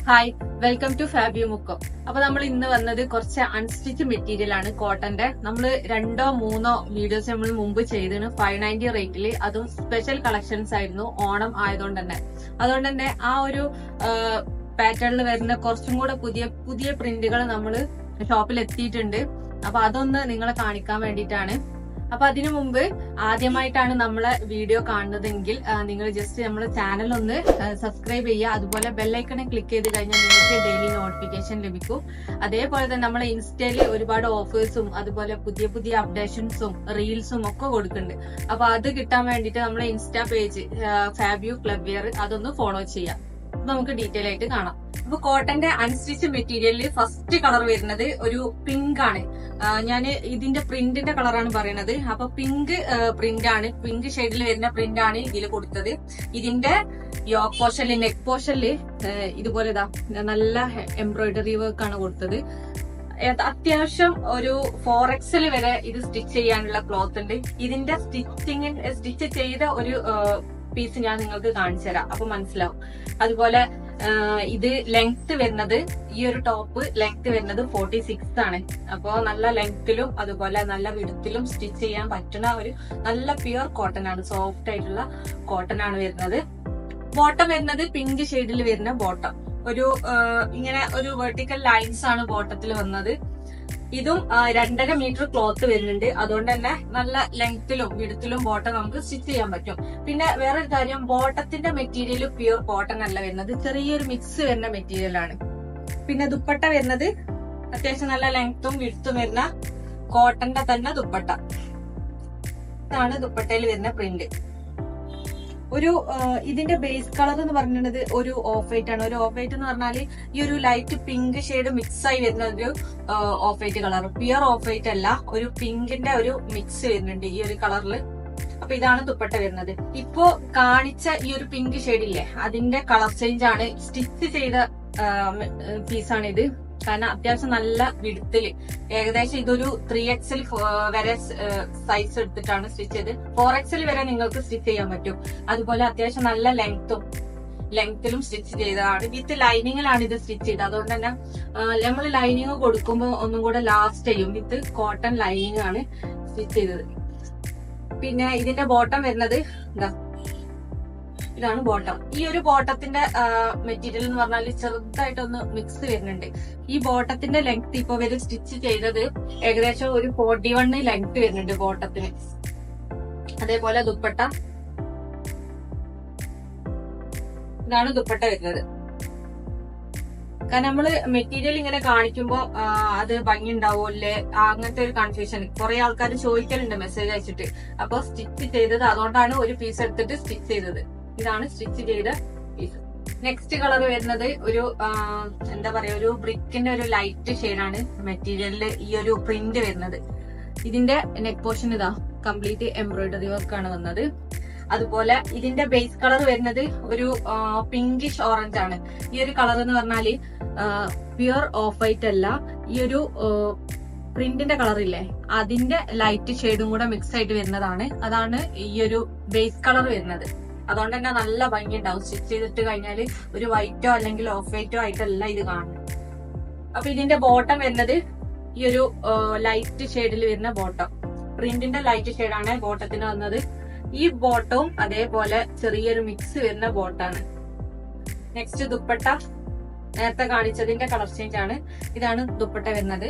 Hi, welcome to ഫാബിയോ മുക്കോ. അപ്പൊ നമ്മൾ ഇന്ന് വന്നത് കുറച്ച് അൺസ്റ്റിച്ച് മെറ്റീരിയൽ ആണ് കോട്ടന്റെ. നമ്മൾ 2-3 വീഡിയോസ് നമ്മൾ മുമ്പ് ചെയ്തിരുന്നു 590 റേറ്റില്. അതും സ്പെഷ്യൽ കളക്ഷൻസ് ആയിരുന്നു, ഓണം ആയതുകൊണ്ട് തന്നെ ആ ഒരു പാറ്റേണിൽ വരുന്ന കുറച്ചും കൂടെ പുതിയ പ്രിന്റുകൾ നമ്മൾ ഷോപ്പിൽ എത്തിയിട്ടുണ്ട്. അപ്പൊ അതൊന്ന് നിങ്ങളെ കാണിക്കാൻ വേണ്ടിയിട്ടാണ്. അപ്പൊ അതിനു മുമ്പ് ആദ്യമായിട്ടാണ് നമ്മളെ വീഡിയോ കാണുന്നതെങ്കിൽ നിങ്ങൾ ജസ്റ്റ് നമ്മുടെ ചാനൽ ഒന്ന് സബ്സ്ക്രൈബ് ചെയ്യുക. അതുപോലെ ബെല്ലൈക്കണെ ക്ലിക്ക് ചെയ്ത് കഴിഞ്ഞാൽ നിങ്ങൾക്ക് ഡെയിലി നോട്ടിഫിക്കേഷൻ ലഭിക്കും. അതേപോലെ തന്നെ നമ്മളെ ഇൻസ്റ്റയിൽ ഒരുപാട് ഓഫേഴ്സും അതുപോലെ പുതിയ അപ്ഡേഷൻസും റീൽസും ഒക്കെ കൊടുക്കുന്നുണ്ട്. അപ്പൊ അത് കിട്ടാൻ വേണ്ടിയിട്ട് നമ്മളെ insta page Fabio club wear അതൊന്ന് ഫോളോ ചെയ്യാം. നമുക്ക് ഡീറ്റെയിൽ ആയിട്ട് കാണാം. അപ്പൊ കോട്ടന്റെ അൺസ്റ്റിച്ച് മെറ്റീരിയലിൽ ഫസ്റ്റ് കളർ വരുന്നത് ഒരു പിങ്ക് ആണ്. ഞാൻ ഇതിന്റെ പ്രിന്റിന്റെ കളറാണ് പറയുന്നത്. അപ്പൊ പിങ്ക് പ്രിന്റ് ആണ്, പിങ്ക് ഷെയ്ഡിൽ വരുന്ന പ്രിന്റ് ആണ് ഇതിൽ കൊടുത്തത്. ഇതിന്റെ യോക്ക് പോർഷനില് നെക്ക് പോർഷനില് ഇതുപോലെ നല്ല എംബ്രോയിഡറി വർക്ക് ആണ് കൊടുത്തത്. അത്യാവശ്യം ഒരു 4XL വരെ ഇത് സ്റ്റിച്ച് ചെയ്യാനുള്ള ക്ലോത്ത് ഉണ്ട്. ഇതിന്റെ സ്റ്റിച്ച് ചെയ്ത ഒരു പീസ് ഞാൻ നിങ്ങൾക്ക് കാണിച്ചു തരാം, അപ്പൊ മനസ്സിലാവും. അതുപോലെ ഇത് ലെങ്ത് വരുന്നത്, ഈ ഒരു ടോപ്പ് ലെങ്ത് വരുന്നത് 46 ആണ്. അപ്പൊ നല്ല ലെങ്ത്തിലും അതുപോലെ നല്ല വിടുത്തിലും സ്റ്റിച്ച് ചെയ്യാൻ പറ്റുന്ന ഒരു നല്ല പ്യുവർ കോട്ടൺ ആണ്, സോഫ്റ്റ് ആയിട്ടുള്ള കോട്ടൺ ആണ് വരുന്നത്. ബോട്ടം വരുന്നത് പിങ്ക് ഷെയ്ഡിൽ വരുന്ന ബോട്ടം, ഒരു ഇങ്ങനെ ഒരു വെർട്ടിക്കൽ ലൈൻസ് ആണ് ബോട്ടത്തിൽ വന്നത്. ഇതും 2.5 മീറ്റർ ക്ലോത്ത് വരുന്നുണ്ട്. അതുകൊണ്ട് തന്നെ നല്ല ലെങ്ത്തിലും വിടുത്തിലും ബോട്ടം നമുക്ക് സ്റ്റിച്ച് ചെയ്യാൻ പറ്റും. പിന്നെ വേറൊരു കാര്യം, ബോട്ടത്തിന്റെ മെറ്റീരിയൽ പ്യൂർ കോട്ടൺ അല്ല വരുന്നത്, ചെറിയൊരു മിക്സ് വരുന്ന മെറ്റീരിയൽ ആണ്. പിന്നെ ദുപ്പട്ട വരുന്നത് അത്യാവശ്യം നല്ല ലെങ്ത്തും വിടുത്തും വരുന്ന കോട്ടന്റെ തന്നെ ദുപ്പട്ട. ഇതാണ് ദുപ്പട്ടയിൽ വരുന്ന പ്രിന്റ്. ഒരു ഇതിന്റെ ബേസ് കളർ എന്ന് പറഞ്ഞിട്ടുള്ളത് ഒരു ഓഫ് വൈറ്റ് ആണ്. ഒരു ഓഫ് വൈറ്റ് എന്ന് പറഞ്ഞാൽ ഈ ഒരു ലൈറ്റ് പിങ്ക് ഷെയ്ഡ് മിക്സ് ആയി വരുന്ന ഒരു of white colour, pure of white അല്ല, ഒരു പിങ്കിന്റെ ഒരു മിക്സ് വരുന്നുണ്ട് ഈ ഒരു കളറിൽ. അപ്പൊ ഇതാണ് ദുപ്പട്ട വരുന്നത്. ഇപ്പോ കാണിച്ച ഈ ഒരു പിങ്ക് ഷെയ്ഡില്ലേ, അതിന്റെ കളർ ചേഞ്ച് ആണ്. സ്റ്റിച്ച് ചെയ്ത പീസാണ് ഇത്. കാരണം അത്യാവശ്യം നല്ല വിടുത്തില്, ഏകദേശം ഇതൊരു 3XL വരെ സൈസ് എടുത്തിട്ടാണ് സ്റ്റിച്ച് ചെയ്ത്. 4XL വരെ നിങ്ങൾക്ക് സ്റ്റിച്ച് ചെയ്യാൻ പറ്റും. അതുപോലെ അത്യാവശ്യം നല്ല ലെങ്ത്തിലും സ്റ്റിച്ച് ചെയ്തതാണ്. വിത്ത് ലൈനിങ്ങിലാണ് ഇത് സ്റ്റിച്ച് ചെയ്തത്. അതുകൊണ്ട് തന്നെ നമ്മൾ ലൈനിങ് കൊടുക്കുമ്പോൾ ഒന്നും കൂടെ ലാസ്റ്റ് ചെയ്യും. വിത്ത് കോട്ടൺ ലൈനിങ് ആണ് സ്റ്റിച്ച് ചെയ്തത്. പിന്നെ ഇതിന്റെ ബോട്ടം വരുന്നത് ഇതാണ് ബോട്ടം. ഈ ഒരു ബോട്ടത്തിന്റെ മെറ്റീരിയൽ എന്ന് പറഞ്ഞാൽ ചെറുതായിട്ടൊന്ന് മിക്സ് വരുന്നുണ്ട്. ഈ ബോട്ടത്തിന്റെ ലെങ്ത് ഇപ്പൊ ഇവര് സ്റ്റിച്ച് ചെയ്തത് ഏകദേശം ഒരു 41 ലെങ്ത് വരുന്നുണ്ട് ബോട്ടത്തിന്. അതേപോലെ ദുപ്പട്ട, ഇതാണ് ദുപ്പട്ട വരുന്നത്. കാരണം നമ്മള് മെറ്റീരിയൽ ഇങ്ങനെ കാണിക്കുമ്പോ അത് ഭംഗി ഉണ്ടാവുമല്ലേ, അങ്ങനത്തെ ഒരു കൺഫ്യൂഷൻ കുറെ ആൾക്കാർ ചോദിക്കലുണ്ട് മെസ്സേജ് അയച്ചിട്ട്. അപ്പൊ സ്റ്റിച്ച് ചെയ്തത് അതുകൊണ്ടാണ് ഒരു പീസ് എടുത്തിട്ട് സ്റ്റിച്ച് ചെയ്തത്. ഇതാണ് സ്റ്റിച്ച് ചെയ്ത പീസ്. നെക്സ്റ്റ് കളർ വരുന്നത് ഒരു എന്താ പറയാ, ഒരു ബ്രിക്കിന്റെ ഒരു ലൈറ്റ് ഷെയ്ഡാണ് മെറ്റീരിയലില് ഈ ഒരു പ്രിന്റ് വരുന്നത്. ഇതിന്റെ നെക്ക് പോർഷൻ ഇതാ കംപ്ലീറ്റ് എംബ്രോയിഡറി വർക്ക് ആണ് വന്നത്. അതുപോലെ ഇതിന്റെ ബേസ് കളർ വരുന്നത് ഒരു പിങ്കിഷ് ഓറഞ്ച് ആണ്. ഈ ഒരു കളർ എന്ന് പറഞ്ഞാല് പ്യുർ ഓഫ് വൈറ്റ് അല്ല, ഈ ഒരു പ്രിന്റിന്റെ കളർ ഇല്ലേ അതിന്റെ ലൈറ്റ് ഷെയ്ഡും കൂടെ മിക്സ് ആയിട്ട് വരുന്നതാണ്. അതാണ് ഈ ഒരു ബേസ് കളർ വരുന്നത്. അതുകൊണ്ട് തന്നെ നല്ല ഭംഗി ഉണ്ടാവും. സ്റ്റിച്ച് ചെയ്തിട്ട് കഴിഞ്ഞാല് ഒരു വൈറ്റോ അല്ലെങ്കിൽ ഓഫ് വൈറ്റോ ആയിട്ടല്ല ഇത് കാണുന്നത്. അപ്പൊ ഇതിന്റെ ബോട്ടം വരുന്നത് ഈ ഒരു ലൈറ്റ് ഷെയ്ഡിൽ വരുന്ന ബോട്ടം, പ്രിന്റിന്റെ ലൈറ്റ് ഷെയ്ഡാണ് ബോട്ടത്തിന് വന്നത്. ഈ ബോട്ടവും അതേപോലെ ചെറിയൊരു മിക്സ് വരുന്ന ബോട്ടാണ്. നെക്സ്റ്റ് ദുപ്പട്ട, നേരത്തെ കാണിച്ചതിന്റെ കളർ ചേഞ്ച് ആണ്. ഇതാണ് ദുപ്പട്ട വരുന്നത്.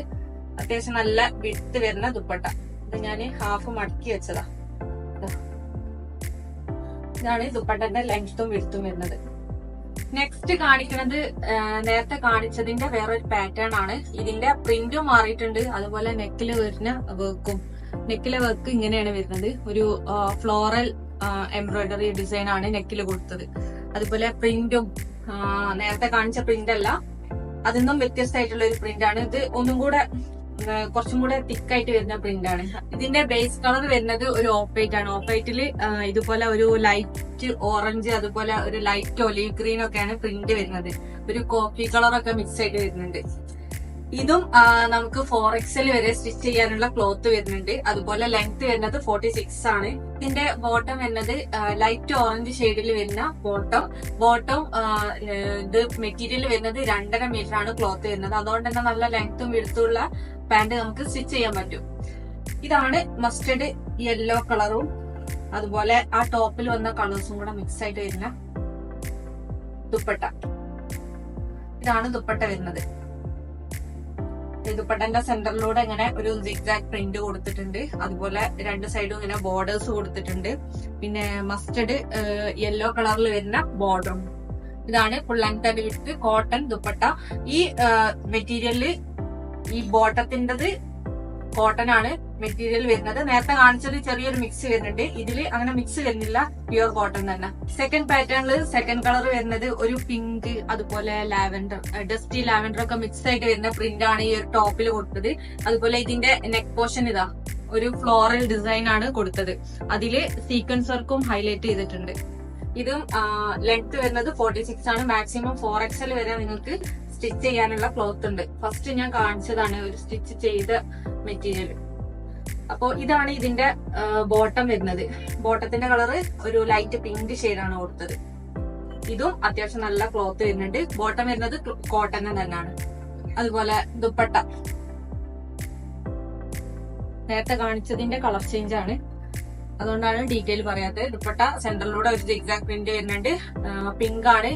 അത്യാവശ്യം നല്ല വിടുത്ത് വരുന്ന ദുപ്പട്ട. ഇത് ഞാൻ ഹാഫ് മടക്കി വെച്ചതാ. ഇതാണ് ദുപ്പട്ടന്റെ ലെങ്ത്തും വിടുത്തും വരുന്നത്. നെക്സ്റ്റ് കാണിക്കുന്നത് നേരത്തെ കാണിച്ചതിന്റെ വേറൊരു പാറ്റേൺ ആണ്. ഇതിന്റെ പ്രിന്റും മാറിയിട്ടുണ്ട്. അതുപോലെ നെക്കില് വരുന്ന വർക്കും, നെക്കിലെ വർക്ക് ഇങ്ങനെയാണ് വരുന്നത്. ഒരു ഫ്ലോറൽ എംബ്രോയിഡറി ഡിസൈൻ ആണ് നെക്കില് കൊടുത്തത്. അതുപോലെ പ്രിന്റും നേരത്തെ കാണിച്ച പ്രിന്റ് അല്ല, അതൊന്നും വ്യത്യസ്തമായിട്ടുള്ള ഒരു പ്രിന്റ് ആണ്. ഇത് ഒന്നും കൂടെ കുറച്ചും കൂടെ തിക്കായിട്ട് വരുന്ന പ്രിന്റ് ആണ്. ഇതിന്റെ ബേസ് കളർ വരുന്നത് ഒരു ഓഫ് വൈറ്റ് ആണ്. ഓഫ് വൈറ്റില് ഇതുപോലെ ഒരു ലൈറ്റ് ഓറഞ്ച്, അതുപോലെ ഒരു ലൈറ്റ് ഒലീവ് ഗ്രീൻ ഒക്കെയാണ് പ്രിന്റ് വരുന്നത്. ഒരു കോഫി കളർ ഒക്കെ മിക്സ് ആയിട്ട് വരുന്നുണ്ട്. ഇതും നമുക്ക് 4XL വരെ സ്റ്റിച്ച് ചെയ്യാനുള്ള ക്ലോത്ത് വരുന്നുണ്ട്. അതുപോലെ ലെങ്ത് വരുന്നത് 46 ആണ്. ഇതിന്റെ ബോട്ടം വരുന്നത് ലൈറ്റ് ഓറഞ്ച് ഷെയ്ഡിൽ വരുന്ന ബോട്ടം ഇത് മെറ്റീരിയൽ വരുന്നത് 2.5 മീറ്റർ ആണ് ക്ലോത്ത് വരുന്നത്. അതുകൊണ്ട് തന്നെ നല്ല ലെങ്ത്തും വിടുത്തുള്ള പാന്റ് നമുക്ക് സ്റ്റിച്ച് ചെയ്യാൻ പറ്റും. ഇതാണ് മസ്റ്റർഡ് യെല്ലോ കളറും അതുപോലെ ആ ടോപ്പിൽ വന്ന കളേഴ്സും കൂടെ മിക്സ് ആയിട്ട് വരുന്ന ദുപ്പട്ട. ഇതാണ് ദുപ്പട്ട വരുന്നത്. ദുപ്പട്ടന്റെ സെന്ററിലൂടെ ഇങ്ങനെ ഒരു സിഗ്സാഗ് പ്രിന്റ് കൊടുത്തിട്ടുണ്ട്. അതുപോലെ രണ്ട് സൈഡും ഇങ്ങനെ ബോർഡേഴ്സ് കൊടുത്തിട്ടുണ്ട്. പിന്നെ മസ്റ്റർഡ് യെല്ലോ കളറിൽ വരുന്ന ബോർഡറും. ഇതാണ് ഫുൾ ലെങ്ത് ആയിട്ട് വിത്ത് കോട്ടൺ ദുപ്പട്ട. ഈ മെറ്റീരിയല് ഈ ബോട്ടത്തിൻ്റെത് കോട്ടൺ ആണ് മെറ്റീരിയൽ വരുന്നത്. നേരത്തെ കാണിച്ചത് ചെറിയൊരു മിക്സ് വരുന്നുണ്ട്. ഇതില് അങ്ങനെ മിക്സ് വരുന്നില്ല, പ്യുവർ കോട്ടൺ തന്നെ. സെക്കൻഡ് പാറ്റേണില് സെക്കൻഡ് കളർ വരുന്നത് ഒരു പിങ്ക് അതുപോലെ ലാവൻഡർ, ഡസ്റ്റി ലാവൻഡർ ഒക്കെ മിക്സ് ആയിട്ട് വരുന്ന പ്രിന്റ് ആണ് ഈ ഒരു ടോപ്പിൽ കൊടുത്തത്. അതുപോലെ ഇതിന്റെ നെക്ക് പോർഷൻ ഇതാ ഒരു ഫ്ലോറൽ ഡിസൈൻ ആണ് കൊടുത്തത്. അതില് സീക്വൻസ് വർക്കും ഹൈലൈറ്റ് ചെയ്തിട്ടുണ്ട്. ഇതും ലെങ്ത് വരുന്നത് 46 ആണ്. മാക്സിമം 4XL വരെ നിങ്ങൾക്ക് സ്റ്റിച്ച് ചെയ്യാനുള്ള ക്ലോത്ത് ഉണ്ട്. ഫസ്റ്റ് ഞാൻ കാണിച്ചതാണ് ഒരു സ്റ്റിച്ച് ചെയ്ത മെറ്റീരിയൽ. അപ്പോ ഇതാണ് ഇതിന്റെ ബോട്ടം വരുന്നത്. ബോട്ടത്തിന്റെ കളറ് ഒരു ലൈറ്റ് പിങ്ക് ഷെയ്ഡാണ് കൊടുത്തത്. ഇതും അത്യാവശ്യം നല്ല ക്ലോത്ത് വരുന്നുണ്ട്. ബോട്ടം വരുന്നത് കോട്ടൺ തന്നെയാണ്. അതുപോലെ ദുപ്പട്ട നേരത്തെ കാണിച്ചതിന്റെ കളർ ചേഞ്ച് ആണ്, അതുകൊണ്ടാണ് ഡീറ്റെയിൽ പറയാത്തത്. ദുപ്പട്ട സെന്ററിലൂടെ ഒരു സിഗ്സാഗ് പ്രിന്റ് വരുന്നുണ്ട്. പിങ്ക് ആണ്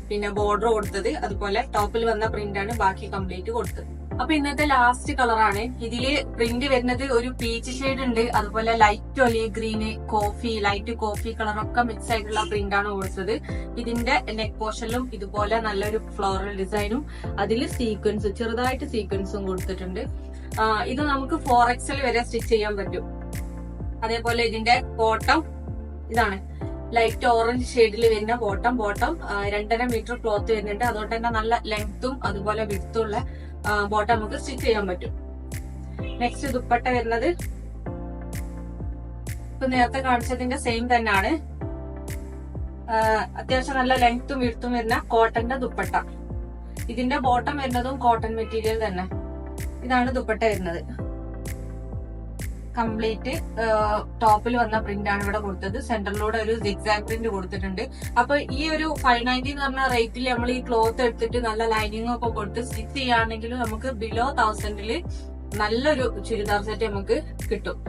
പിന്നെ ബോർഡർ കൊടുത്തത്. അതുപോലെ ടോപ്പിൽ വന്ന പ്രിന്റ് ആണ് ബാക്കി കംപ്ലീറ്റ് കൊടുത്തത്. അപ്പൊ ഇന്നത്തെ ലാസ്റ്റ് കളറാണ്. ഇതില് പ്രിന്റ് വരുന്നത് ഒരു പീച്ച് ഷെയ്ഡ് ഉണ്ട്. അതുപോലെ light olive green, coffee, light coffee കളറൊക്കെ മിക്സ് ആയിട്ടുള്ള പ്രിന്റ് ആണ് കൊടുത്തത്. ഇതിന്റെ നെക്ക് പോർഷനിലും ഇതുപോലെ നല്ലൊരു ഫ്ലോറൽ ഡിസൈനും അതിൽ സീക്വൻസ് ചെറുതായിട്ട് സീക്വൻസും കൊടുത്തിട്ടുണ്ട്. ഇത് നമുക്ക് 4XL വരെ സ്റ്റിച്ച് ചെയ്യാൻ പറ്റും. അതേപോലെ ഇതിന്റെ ബോട്ടം ഇതാണ് ലൈറ്റ് ഓറഞ്ച് ഷെയ്ഡിൽ വരുന്ന ബോട്ടം 2.5 മീറ്റർ ക്ലോത്ത് വരുന്നുണ്ട്. അതുകൊണ്ട് തന്നെ നല്ല ലെങ്ത്തും അതുപോലെ വിഡ്ത്തും ഉള്ള ബോട്ടം നമുക്ക് സ്റ്റിച്ച് ചെയ്യാൻ പറ്റും. നെക്സ്റ്റ് ദുപ്പട്ട വരുന്നത് ഇപ്പൊ നേരത്തെ കാണിച്ചതിന്റെ സെയിം തന്നെയാണ്. അത്യാവശ്യം നല്ല ലെങ്ത്തും വിഡ്ത്തും വരുന്ന കോട്ടന്റെ ദുപ്പട്ട. ഇതിന്റെ ബോട്ടം വരുന്നതും കോട്ടൺ മെറ്റീരിയൽ തന്നെ. ഇതാണ് ദുപ്പട്ട വരുന്നത്. കംപ്ലീറ്റ് ടോപ്പിൽ വന്ന പ്രിന്റ് ആണ് ഇവിടെ കൊടുത്തത്. സെന്ററിലൂടെ ഒരു സിഗ്സാഗ് പ്രിന്റ് കൊടുത്തിട്ടുണ്ട്. അപ്പൊ ഈ ഒരു 590 എന്ന് പറഞ്ഞ റേറ്റിൽ നമ്മൾ ഈ ക്ലോത്ത് എടുത്തിട്ട് നല്ല ലൈനിങ് ഒക്കെ കൊടുത്ത് സ്റ്റിച്ച് ചെയ്യുകയാണെങ്കിൽ നമുക്ക് ബിലോ 1000 നല്ലൊരു ചുരിദാർ സെറ്റ് നമുക്ക് കിട്ടും.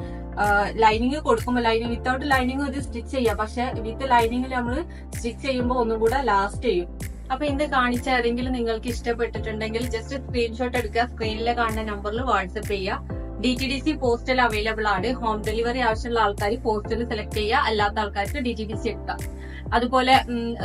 ലൈനിങ് കൊടുക്കുമ്പോൾ ലൈനിങ് വിത്തൗട്ട് ലൈനിങ് ഇത് സ്റ്റിച്ച് ചെയ്യാം. പക്ഷെ വിത്ത് ലൈനിങ്ങിൽ നമ്മൾ സ്റ്റിച്ച് ചെയ്യുമ്പോൾ ഒന്നും കൂടെ ലാസ്റ്റ് ചെയ്യും. അപ്പൊ ഇന്ന് കാണിച്ച ഏതെങ്കിലും നിങ്ങൾക്ക് ഇഷ്ടപ്പെട്ടിട്ടുണ്ടെങ്കിൽ ജസ്റ്റ് സ്ക്രീൻഷോട്ട് എടുക്കുക. സ്ക്രീനിൽ കാണുന്ന നമ്പറിൽ വാട്സ്ആപ്പ് ചെയ്യുക. DTDC പോസ്റ്റൽ അവൈലബിൾ ആണ്. ഹോം ഡെലിവറി ആവശ്യമുള്ള ആൾക്കാർ പോസ്റ്റൽ സെലക്ട് ചെയ്യുക, അല്ലാത്ത ആൾക്കാർക്ക് DTDC എടുക്കാം. അതുപോലെ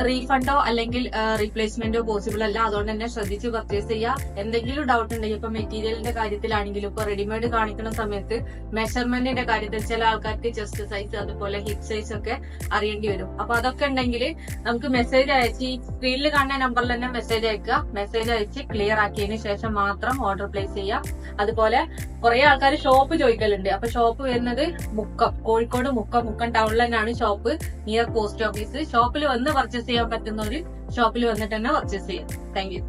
റീഫണ്ടോ അല്ലെങ്കിൽ റീപ്ലേസ്മെന്റോ പോസിബിൾ അല്ല. അതുകൊണ്ട് തന്നെ ശ്രദ്ധിച്ച് പർച്ചേസ് ചെയ്യുക. എന്തെങ്കിലും ഡൗട്ട് ഉണ്ടെങ്കിൽ ഇപ്പൊ മെറ്റീരിയലിന്റെ കാര്യത്തിലാണെങ്കിലും ഇപ്പൊ റെഡിമെയ്ഡ് കാണിക്കുന്ന സമയത്ത് മെഷർമെന്റിന്റെ കാര്യത്തിൽ ചില ആൾക്കാർക്ക് ചെസ്റ്റ് സൈസ് അതുപോലെ ഹിപ്പ് സൈസ് ഒക്കെ അറിയേണ്ടി വരും. അപ്പൊ അതൊക്കെ ഉണ്ടെങ്കിൽ നമുക്ക് മെസ്സേജ് അയച്ച് ഈ സ്ക്രീനിൽ കാണുന്ന നമ്പറിൽ തന്നെ മെസ്സേജ് അയക്കുക. മെസ്സേജ് അയച്ച് ക്ലിയർ ആക്കിയതിന് ശേഷം മാത്രം ഓർഡർ പ്ലേസ് ചെയ്യുക. അതുപോലെ കുറെ ആൾക്കാർ ഷോപ്പ് ചോദിക്കലുണ്ട്. അപ്പൊ ഷോപ്പ് വരുന്നത് കോഴിക്കോട് മുക്കം ടൗണിൽ തന്നെയാണ് ഷോപ്പ്, നിയർ പോസ്റ്റ് ഓഫീസ്. ഷോപ്പിൽ വന്ന് പർച്ചേസ് ചെയ്യാൻ പറ്റുന്നവര് ഷോപ്പിൽ വന്നിട്ട് തന്നെ പർച്ചേസ് ചെയ്യാം. Thank you.